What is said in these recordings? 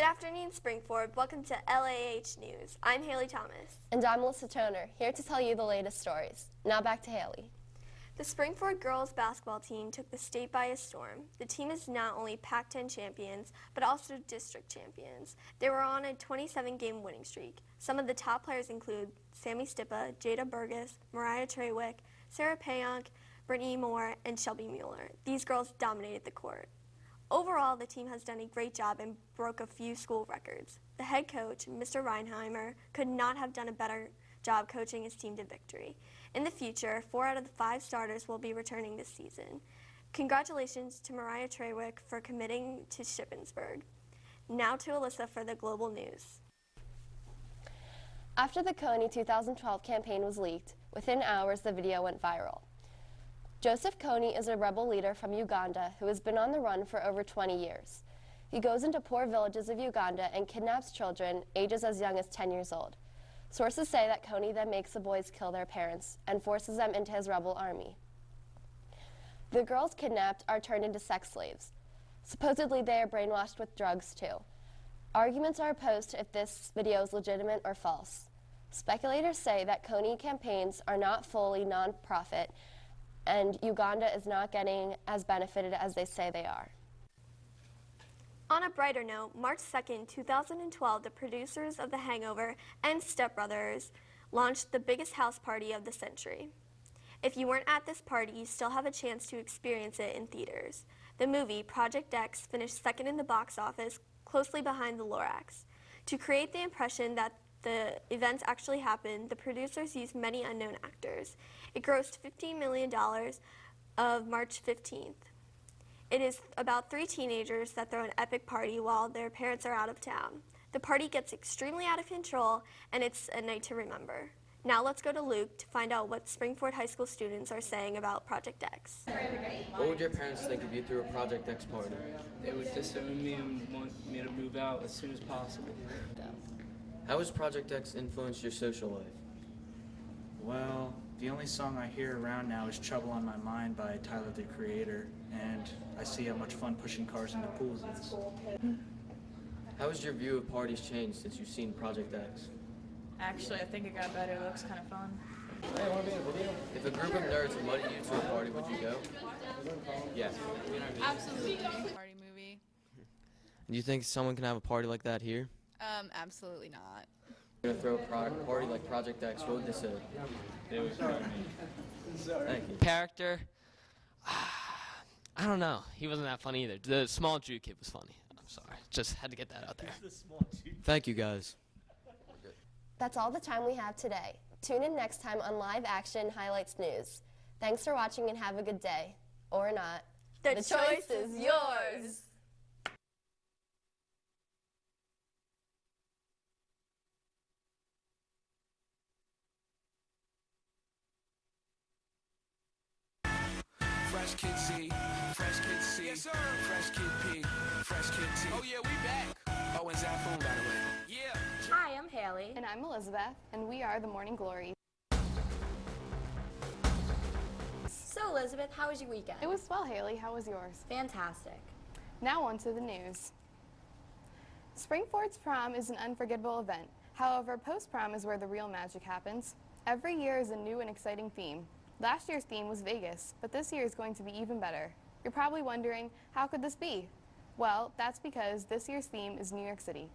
Good afternoon, Springford. Welcome to LAH News. I'm Haley Thomas. And I'm Melissa Toner, here to tell you the latest stories. Now back to Haley. The Springford girls basketball team took the state by a storm. The team is not only Pac-10 champions, but also district champions. They were on a 27-game winning streak. Some of the top players include Sammy Stippa, Jada Burgess, Mariah Treywick, Sarah Payonk, Brittany Moore, and Shelby Mueller. These girls dominated the court. Overall, the team has done a great job and broke a few school records. The head coach, Mr. Reinheimer, could not have done a better job coaching his team to victory. In the future, 4 out of the 5 starters will be returning this season. Congratulations to Mariah Treywick for committing to Shippensburg. Now to Alyssa for the global news. After the Coney 2012 campaign was leaked, within hours the video went viral. Joseph Kony is a rebel leader from Uganda who has been on the run for over 20 years. He goes into poor villages of Uganda and kidnaps children ages as young as 10 years old. Sources say that Kony then makes the boys kill their parents and forces them into his rebel army. The girls kidnapped are turned into sex slaves. Supposedly they are brainwashed with drugs too. Arguments are opposed to if this video is legitimate or false. Speculators say that Kony campaigns are not fully non-profit and Uganda is not getting as benefited as they say they are. On a brighter note, March 2nd, 2012, the producers of The Hangover and Step Brothers launched the biggest house party of the century. If you weren't at this party, you still have a chance to experience it in theaters. The movie, Project X, finished second in the box office, closely behind The Lorax. To create the impression that the events actually happened, the producers used many unknown actors. It grossed $15 million of March 15th. It is about 3 teenagers that throw an epic party while their parents are out of town. The party gets extremely out of control, and it's a night to remember. Now let's go to Luke to find out what Springford High School students are saying about Project X. What would your parents think if you threw a Project X party? They would disown me and want me to move out as soon as possible. How has Project X influenced your social life? Well, the only song I hear around now is Trouble on My Mind by Tyler, the Creator, and I see how much fun pushing cars into pools is. How has your view of parties changed since you've seen Project X? Actually, I think it got better. It looks kind of fun. If a group of nerds invited you to a party, would you go? Yes. Absolutely. Party movie. Do you think someone can have a party like that here? Absolutely not. You're gonna throw a party like Project X, what would they say? They would throw me. Thank you. Character, I don't know. He wasn't that funny either. The small Jew kid was funny. I'm sorry. Just had to get that out there. Thank you, guys. That's all the time we have today. Tune in next time on Live Action Highlights News. Thanks for watching and have a good day. Or not. The choice is yours. Fresh Kid Z, Fresh Kid C, yes, sir. Fresh Kid P, Fresh Kid T. Oh yeah, we back. Oh, and Zafoon, by the way. Yeah. Hi, I'm Haley. And I'm Elizabeth, and we are the Morning Glories. So, Elizabeth, how was your weekend? It was swell, Haley. How was yours? Fantastic. Now on to the news. Springford's prom is an unforgettable event. However, post-prom is where the real magic happens. Every year is a new and exciting theme. Last year's theme was Vegas, but this year is going to be even better. You're probably wondering, how could this be? Well, that's because this year's theme is New York City.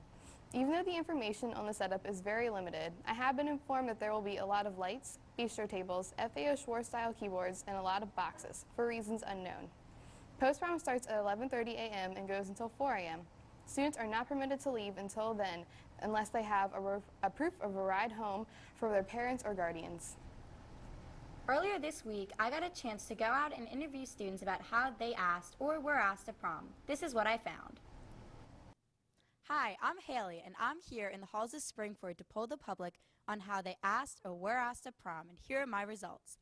Even though the information on the setup is very limited, I have been informed that there will be a lot of lights, bistro tables, FAO Schwartz-style keyboards, and a lot of boxes, for reasons unknown. Post-prom starts at 11:30 a.m. and goes until 4 a.m. Students are not permitted to leave until then, unless they have a proof of a ride home from their parents or guardians. Earlier this week, I got a chance to go out and interview students about how they asked or were asked to prom. This is what I found. Hi, I'm Haley, and I'm here in the halls of Springford to poll the public on how they asked or were asked to prom, and here are my results.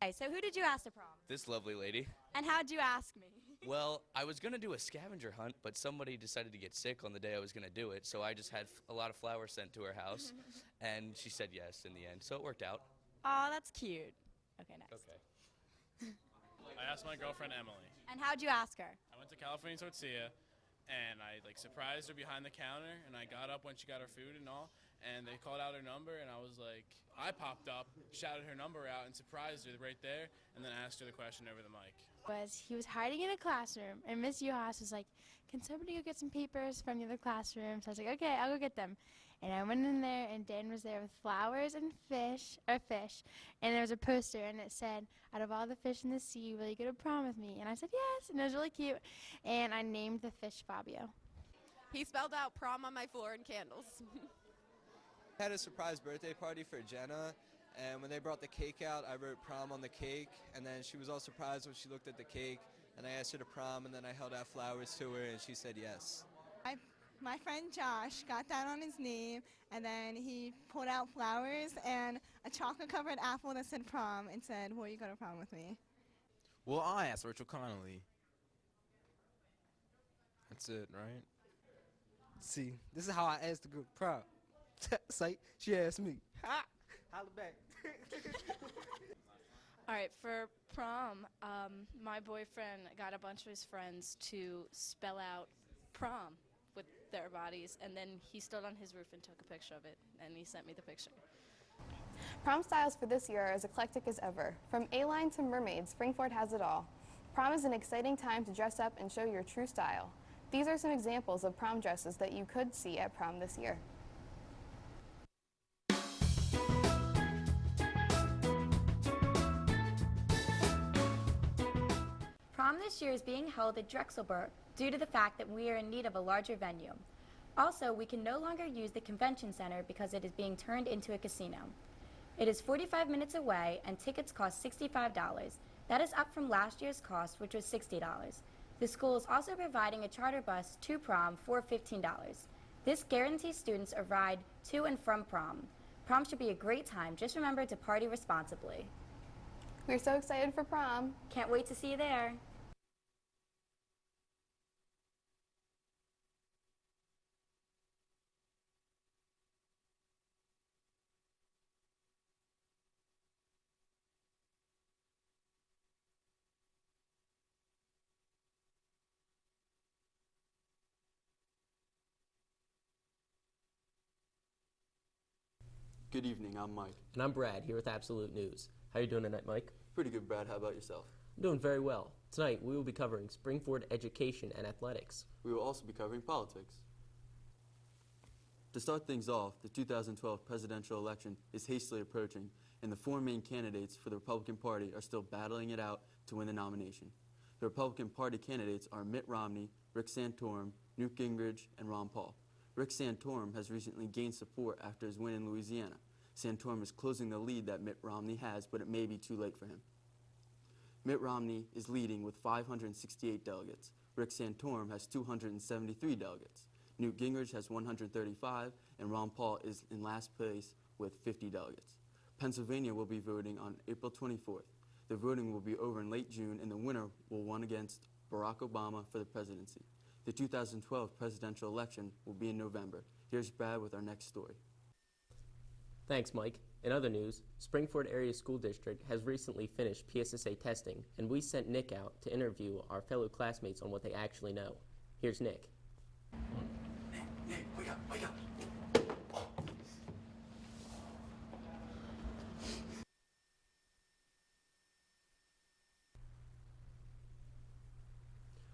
Okay, so who did you ask to prom? This lovely lady. And how'd you ask me? Well, I was going to do a scavenger hunt, but somebody decided to get sick on the day I was going to do it, so I just had a lot of flowers sent to her house, and she said yes in the end, so it worked out. Aw, that's cute. Okay, next. Okay. I asked my girlfriend Emily. And how'd you ask her? I went to California Tortilla, and I like surprised her behind the counter, and I got up when she got her food and all, and they called out her number, and I was like, I popped up, shouted her number out, and surprised her right there, and then asked her the question over the mic. He was hiding in a classroom, and Miss Uhas was like, can somebody go get some papers from the other classroom? So I was like, okay, I'll go get them. And I went in there, and Dan was there with flowers and fish, and there was a poster, and it said, out of all the fish in the sea, will you go to prom with me? And I said, yes, and it was really cute, and I named the fish Fabio. He spelled out prom on my floor in candles. I had a surprise birthday party for Jenna, and when they brought the cake out, I wrote prom on the cake, and then she was all surprised when she looked at the cake, and I asked her to prom, and then I held out flowers to her, and she said yes. My friend Josh got down on his knee, and then he pulled out flowers and a chocolate-covered apple that said prom and said, will you go to prom with me? Well, I asked Rachel Connolly. That's it, right? See, this is how I asked to go to prom. Say, she asked me. Ha! Holla back. All right, for prom, my boyfriend got a bunch of his friends to spell out prom with their bodies, and then he stood on his roof and took a picture of it, and he sent me the picture. Prom styles for this year are as eclectic as ever. From A-line to mermaids, Springford has it all. Prom is an exciting time to dress up and show your true style. These are some examples of prom dresses that you could see at prom this year. Prom this year is being held at Drexelburg due to the fact that we are in need of a larger venue. Also, we can no longer use the convention center because it is being turned into a casino. It is 45 minutes away and tickets cost $65. That is up from last year's cost, which was $60. The school is also providing a charter bus to prom for $15. This guarantees students a ride to and from prom. Prom should be a great time. Just remember to party responsibly. We're so excited for prom. Can't wait to see you there. Good evening, I'm Mike. And I'm Brad, here with Absolute News. How are you doing tonight, Mike? Pretty good, Brad. How about yourself? I'm doing very well. Tonight, we will be covering Springford education and athletics. We will also be covering politics. To start things off, the 2012 presidential election is hastily approaching, and the four main candidates for the Republican Party are still battling it out to win the nomination. The Republican Party candidates are Mitt Romney, Rick Santorum, Newt Gingrich, and Ron Paul. Rick Santorum has recently gained support after his win in Louisiana. Santorum is closing the lead that Mitt Romney has, but it may be too late for him. Mitt Romney is leading with 568 delegates. Rick Santorum has 273 delegates. Newt Gingrich has 135, and Ron Paul is in last place with 50 delegates. Pennsylvania will be voting on April 24th. The voting will be over in late June, and the winner will run against Barack Obama for the presidency. The 2012 presidential election will be in November. Here's Brad with our next story. Thanks, Mike. In other news, Springford Area School District has recently finished PSSA testing, and we sent Nick out to interview our fellow classmates on what they actually know. Here's Nick. Nick, wake up, wake up.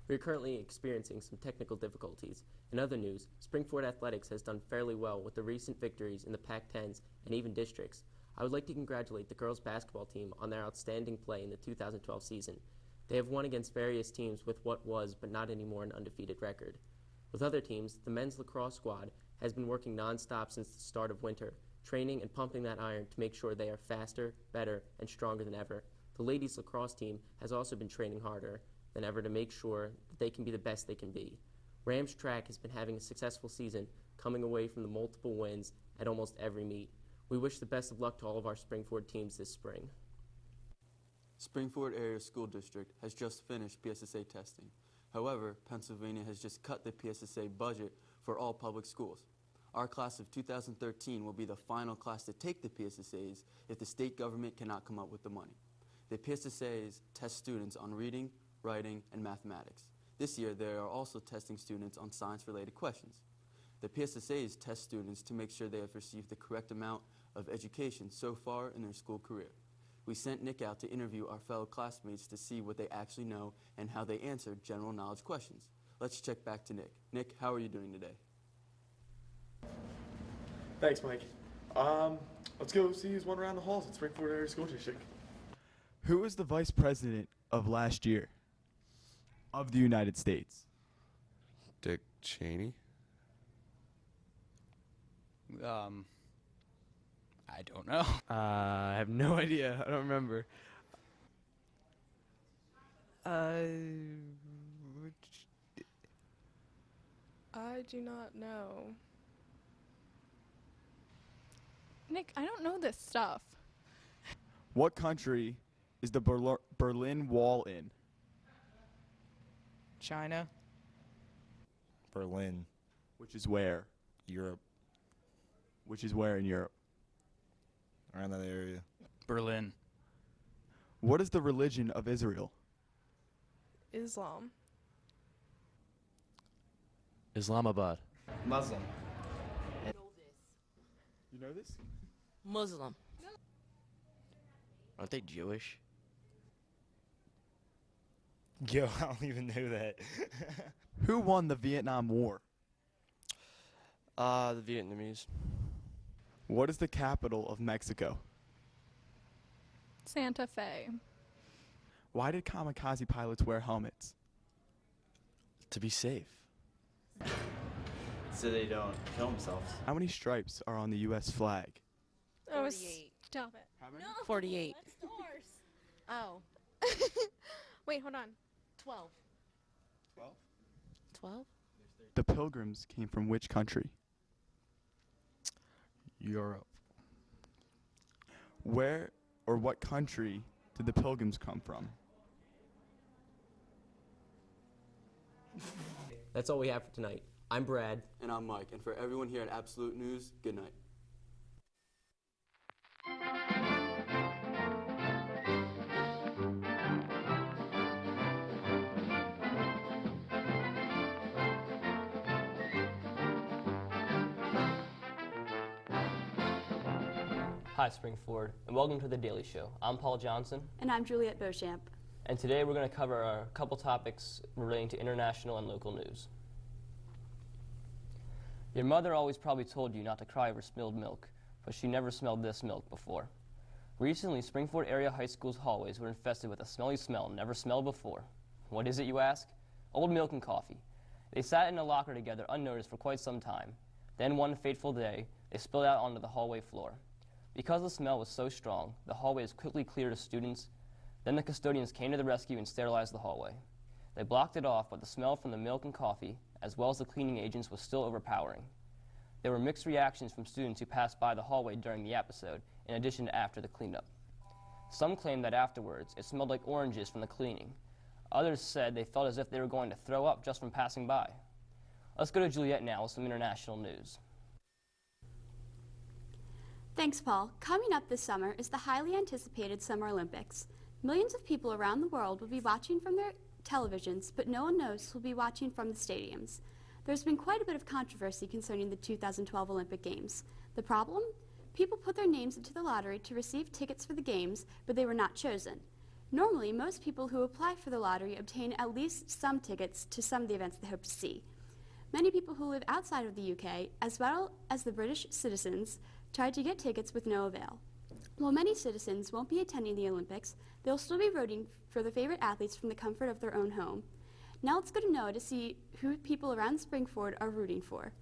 We are currently experiencing some technical difficulties. In other news, Springford Athletics has done fairly well with the recent victories in the Pac-10s and even districts. I would like to congratulate the girls basketball team on their outstanding play in the 2012 season. They have won against various teams with what was, but not anymore, an undefeated record. With other teams, the men's lacrosse squad has been working non-stop since the start of winter, training and pumping that iron to make sure they are faster, better, and stronger than ever. The ladies lacrosse team has also been training harder than ever to make sure that they can be the best they can be. Rams track has been having a successful season, coming away from the multiple wins at almost every meet. We wish the best of luck to all of our Springford teams this spring. Springford Area School District has just finished PSSA testing. However, Pennsylvania has just cut the PSSA budget for all public schools. Our class of 2013 will be the final class to take the PSSAs if the state government cannot come up with the money. The PSSAs test students on reading, writing, and mathematics. This year, they are also testing students on science-related questions. The PSSAs test students to make sure they have received the correct amount of education so far in their school career. We sent Nick out to interview our fellow classmates to see what they actually know and how they answered general knowledge questions. Let's check back to Nick. Nick, how are you doing today? Thanks, Mike. Let's go see who's won around the halls at Springford Area School District. Who was the vice president of last year of the United States? Dick Cheney. I don't know. I have no idea. I don't remember. I do not know. Nick, I don't know this stuff. What country is the Berlin Wall in? China. Berlin. Which is where? Europe. Which is where in Europe? Around that area. Berlin. What is the religion of Israel? Islam. Islamabad. Muslim. You know this? Muslim. Aren't they Jewish? Yo, I don't even know that. Who won the Vietnam War? The Vietnamese. What is the capital of Mexico? Santa Fe. Why did kamikaze pilots wear helmets? To be safe. So they don't kill themselves. How many stripes are on the U.S. flag? 48. Stop it. How many? No. 48. That's stars. Oh. Wait, hold on. 12. 12? 12? The Pilgrims came from which country? Europe. Where or what country did the Pilgrims come from? That's all we have for tonight. I'm Brad. And I'm Mike. And for everyone here at Absolute News, good night. Hi, Springford, and welcome to The Daily Show. I'm Paul Johnson. And I'm Juliette Beauchamp. And today we're going to cover a couple topics relating to international and local news. Your mother always probably told you not to cry over spilled milk, but she never smelled this milk before. Recently, Springford area high school's hallways were infested with a smelly smell never smelled before. What is it, you ask? Old milk and coffee. They sat in a locker together unnoticed for quite some time. Then one fateful day, they spilled out onto the hallway floor. Because the smell was so strong, the hallway was quickly cleared of students. Then the custodians came to the rescue and sterilized the hallway. They blocked it off, but the smell from the milk and coffee, as well as the cleaning agents, was still overpowering. There were mixed reactions from students who passed by the hallway during the episode, in addition to after the cleanup. Some claimed that afterwards, it smelled like oranges from the cleaning. Others said they felt as if they were going to throw up just from passing by. Let's go to Juliette now with some international news. Thanks, Paul. Coming up this summer is the highly anticipated Summer Olympics. Millions of people around the world will be watching from their televisions, but no one knows who will be watching from the stadiums. There's been quite a bit of controversy concerning the 2012 Olympic Games. The problem? People put their names into the lottery to receive tickets for the games, but they were not chosen. Normally, most people who apply for the lottery obtain at least some tickets to some of the events they hope to see. Many people who live outside of the UK, as well as the British citizens, tried to get tickets with no avail. While many citizens won't be attending the Olympics, they'll still be rooting for their favorite athletes from the comfort of their own home. Now let's go to Noah to see who people around Springford are rooting for.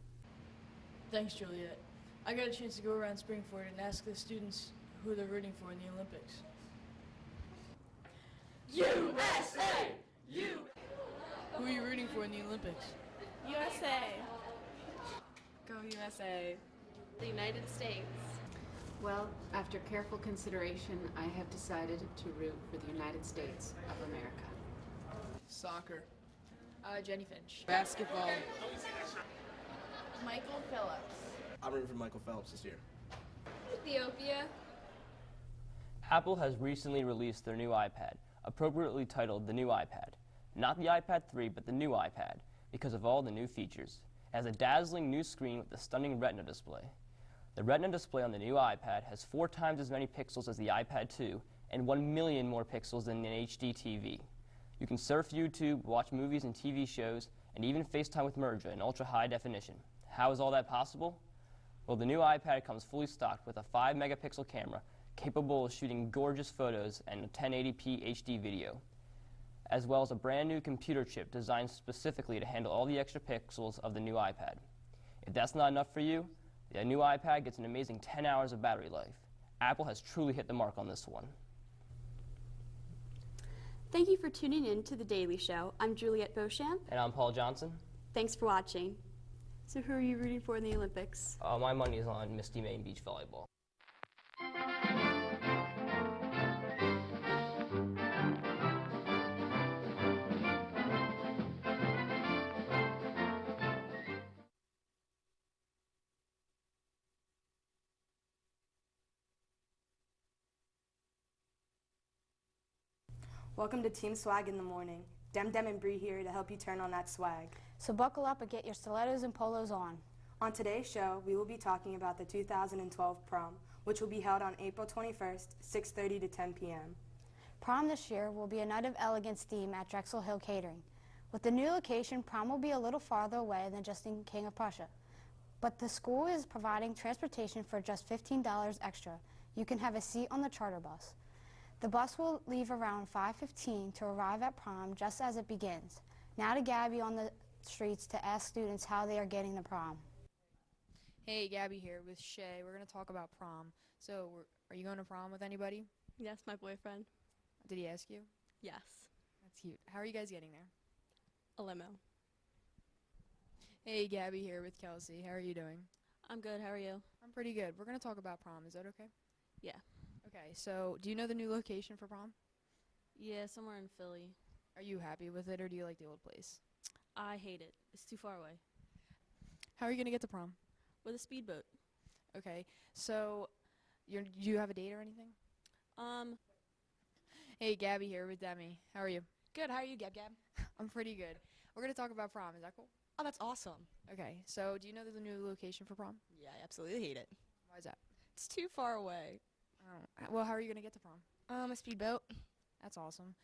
Thanks, Juliette. I got a chance to go around Springford and ask the students who they're rooting for in the Olympics. USA! Who are you rooting for in the Olympics? USA. Go USA. The United States. Well, after careful consideration, I have decided to root for the United States of America. Soccer. Jenny Finch. Basketball. Michael Phillips. I'm rooting for Michael Phelps this year. Ethiopia. Apple has recently released their new iPad, appropriately titled the new iPad. Not the iPad 3, but the new iPad, because of all the new features. It has a dazzling new screen with a stunning Retina display. The Retina display on the new iPad has 4 times as many pixels as the iPad 2 and 1 million more pixels than an HD TV. You can surf YouTube, watch movies and TV shows, and even FaceTime with Merja in ultra-high definition. How is all that possible? Well, the new iPad comes fully stocked with a 5-megapixel camera capable of shooting gorgeous photos and a 1080p HD video, as well as a brand new computer chip designed specifically to handle all the extra pixels of the new iPad. If that's not enough for you, the new iPad gets an amazing 10 hours of battery life. Apple has truly hit the mark on this one. Thank you for tuning in to The Daily Show. I'm Juliette Beauchamp. And I'm Paul Johnson. Thanks for watching. So who are you rooting for in the Olympics? My money is on Misty Maine Beach Volleyball. Welcome to Team Swag in the Morning. Dem and Bree here to help you turn on that swag. So buckle up and get your stilettos and polos on. On today's show, we will be talking about the 2012 prom, which will be held on April 21st, 6:30 to 10 p.m. Prom this year will be a night of elegance theme at Drexel Hill Catering. With the new location, prom will be a little farther away than just in King of Prussia. But the school is providing transportation for just $15 extra. You can have a seat on the charter bus. The bus will leave around 5:15 to arrive at prom just as it begins. Now to Gabby on the streets to ask students how they are getting to prom. Hey, Gabby here with Shay. We're going to talk about prom. So, are you going to prom with anybody? Yes, my boyfriend. Did he ask you? Yes. That's cute. How are you guys getting there? A limo. Hey, Gabby here with Kelsey. How are you doing? I'm good. How are you? I'm pretty good. We're going to talk about prom. Is that okay? Yeah. Okay, so do you know the new location for prom? Yeah, somewhere in Philly. Are you happy with it, or do you like the old place? I hate it. It's too far away. How are you going to get to prom? With a speedboat. Okay, so do you have a date or anything? Hey, Gabby here with Demi. How are you? Good. How are you, Gab? I'm pretty good. We're going to talk about prom. Is that cool? Oh, that's awesome. Okay, so do you know the new location for prom? Yeah, I absolutely hate it. Why is that? It's too far away. Oh, well, how are you going to get to prom? A speedboat. That's awesome.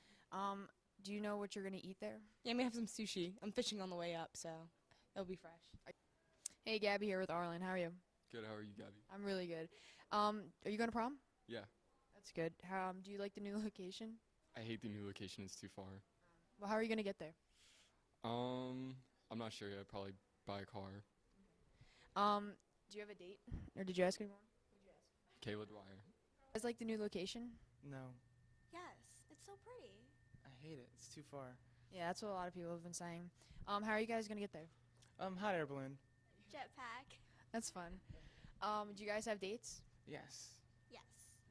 Do you know what you're going to eat there? Yeah, I'm going to have some sushi. I'm fishing on the way up, so it'll be fresh. Hey, Gabby here with Arlen. How are you? Good, how are you, Gabby? I'm really good. Are you going to prom? Yeah. That's good. Do you like the new location? I hate the new location, it's too far. Well, how are you going to get there? I'm not sure yet, probably by a car. Do you have a date? Or did you ask anyone? Kayla Dwyer. You guys like the new location? No. Yes, it's so pretty. I hate it. It's too far. Yeah, that's what a lot of people have been saying. How are you guys going to get there? Hot air balloon. Jetpack. That's fun. Do you guys have dates? Yes. Yes.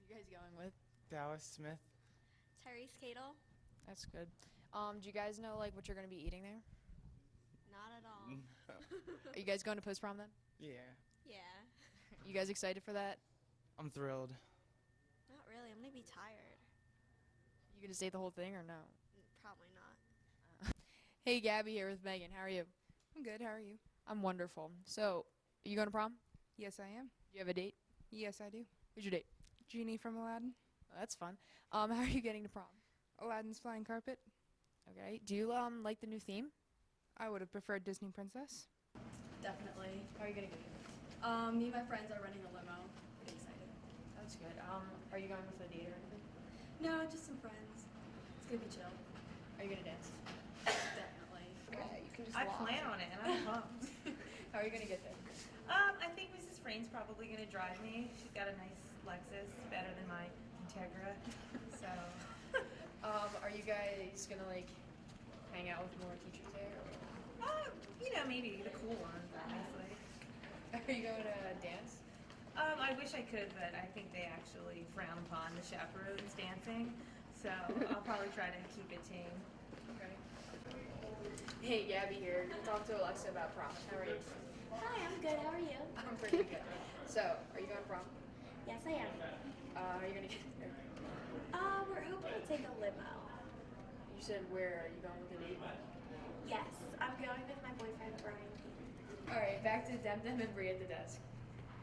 Who are you guys going with? Dallas Smith. Tyrese Cadle. That's good. Do you guys know what you're going to be eating there? Not at all. No. Are you guys going to post prom then? Yeah. Yeah. You guys excited for that? I'm thrilled. Not really. I'm going to be tired. You going to stay the whole thing or no? Probably not. Hey, Gabby here with Megan. How are you? I'm good. How are you? I'm wonderful. So, are you going to prom? Yes, I am. Do you have a date? Yes, I do. Who's your date? Genie from Aladdin. Oh, that's fun. How are you getting to prom? Aladdin's flying carpet. Okay. Do you like the new theme? I would have preferred Disney Princess. Definitely. How are you going to get here? Me and my friends are renting a limo. Pretty excited. That's good. Are you going with a date or anything? No, just some friends. It's gonna be chill. Are you going to dance? Definitely. Okay, you can just I walk. plan on it, and I'm pumped. How are you going to get there? I think Mrs. Frain's probably going to drive me. She's got a nice Lexus, better than my Integra. So, are you guys going to hang out with more teachers there? maybe the cool ones, honestly. Are you going to dance? I wish I could, but I think they actually frown upon the chaperones dancing. So I'll probably try to keep it tame. Okay. Hey, Gabby here. Talk to Alexa about prom. How are you? Hi, I'm good. How are you? I'm pretty good. So, are you going to prom? Yes, I am. How are you going to get there? We're hoping to take a limo. You You said where? Are you going with a date? Yes, I'm going with my boyfriend, Brian. Alright, back to Dem and Bree at the desk.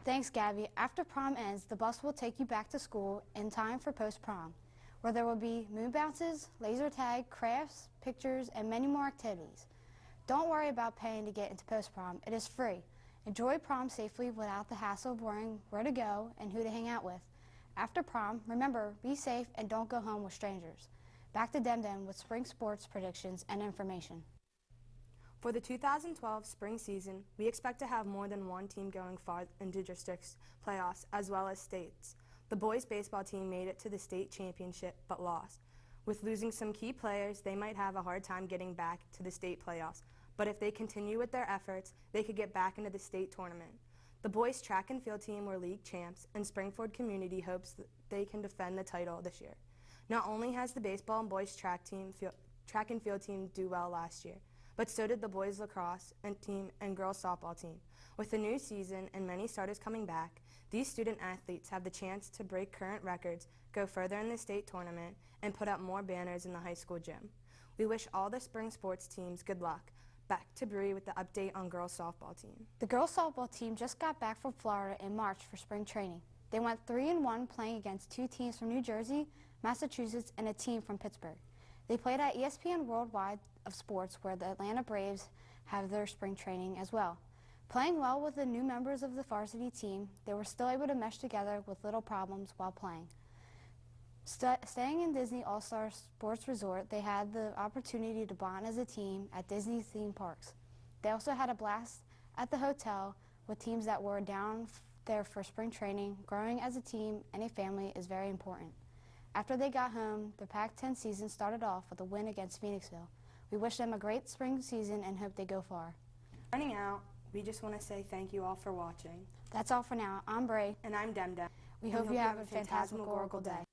Thanks, Gabby. After prom ends, the bus will take you back to school in time for post-prom, where there will be moon bounces, laser tag, crafts, pictures, and many more activities. Don't worry about paying to get into post-prom. It is free. Enjoy prom safely without the hassle of worrying where to go and who to hang out with. After prom, remember, be safe and don't go home with strangers. Back to Dem with spring sports predictions and information. For the 2012 spring season, we expect to have more than one team going far into districts playoffs as well as states. The boys baseball team made it to the state championship but lost. With losing some key players, they might have a hard time getting back to the state playoffs, but if they continue with their efforts, they could get back into the state tournament. The boys track and field team were league champs, and Springford community hopes that they can defend the title this year. Not only has the baseball and boys track and field team do well last year, but so did the boys lacrosse team and girls softball team. With the new season and many starters coming back, these student athletes have the chance to break current records, go further in the state tournament, and put up more banners in the high school gym. We wish all the spring sports teams good luck. Back to Bree with the update on girls softball team. The girls softball team just got back from Florida in March for spring training. They went 3-1 playing against 2 teams from New Jersey, Massachusetts, and a team from Pittsburgh. They played at ESPN Worldwide of Sports, where the Atlanta Braves have their spring training as well. Playing well with the new members of the varsity team, they were still able to mesh together with little problems while playing. Staying in Disney All-Star Sports Resort, they had the opportunity to bond as a team at Disney theme parks. They also had a blast at the hotel with teams that were down there for spring training. Growing as a team and a family is very important. After they got home, the Pac-10 season started off with a win against Phoenixville. We wish them a great spring season and hope they go far. Running out, we just want to say thank you all for watching. That's all for now. I'm Bray. And I'm Dem. We hope you have a phantasmagorical day.